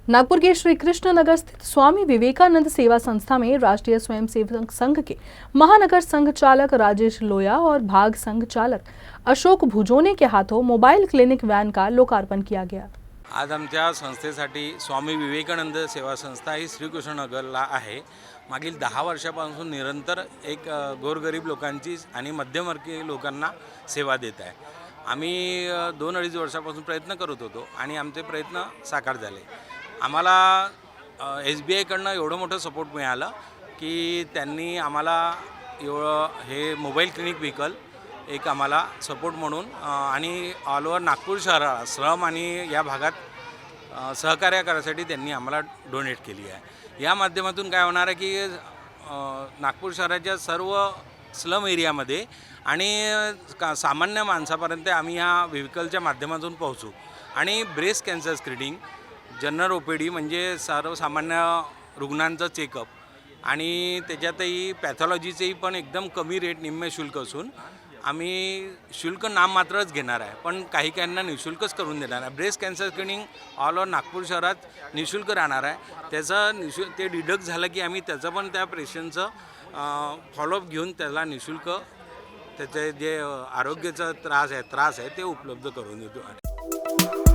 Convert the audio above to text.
नागपुर के श्री कृष्ण नगर स्थित स्वामी विवेकानंद सेवा संस्था में राष्ट्रीय स्वयंसेवक संघ के महानगर संघ चालक राजेश लोया और भाग संघ चालक अशोक भुजोने के हाथों मोबाइल क्लिनिक वैन का लोकार्पण किया गया। आज आमच्या संस्थेसाठी स्वामी विवेकानंद सेवा संस्था ही श्रीकृष्णनगरला आहे। मागील 10 वर्षापासून निरंतर एक गोरगरीब लोकांची आणि मध्यमवर्गीय लोकांना सेवा देत आहे। आम्ही 2-2.5 वर्षापासून प्रयत्न करत होतो आणि आमचे प्रयत्न साकार झाले। आम्हाला SBI कडनं एवढं मोठं सपोर्ट मिळालं की त्यांनी आम्हाला एवढं हे मोबाईल क्लिनिक व्हेकल एक आम्हाला सपोर्ट म्हणून आणि ऑल ओव्हर नागपूर शहराला श्रम आणि या भागात सहकार्य करण्यासाठी त्यांनी आम्हाला डोनेट केली आहे। या माध्यमातून काय होणार आहे की नागपूर शहराच्या सर्व स्लम एरियामध्ये आणि सामान्य माणसापर्यंत आम्ही ह्या व्हेकलच्या माध्यमातून पोहोचू आणि breast cancer screening, general OPD म्हणजे सर्वसामान्य रुग्णांचं चेकअप आणि त्याच्यातही पॅथॉलॉजीचेही पण एकदम कमी रेट निम्मे शुल्क असून आम्ही शुल्क नाममात्रच घेणार आहे, पण काही काहींना निःशुल्कच करून देणार आहे। Breast cancer screening all over Nagpur शहरात निःशुल्क राहणार आहे। त्याचं ते डिडक्ट झालं की आम्ही त्याचं पण त्या पेशंटचं फॉलोअप घेऊन त्याला निःशुल्क त्याचे जे आरोग्याचा त्रास आहे ते उपलब्ध करून देतो।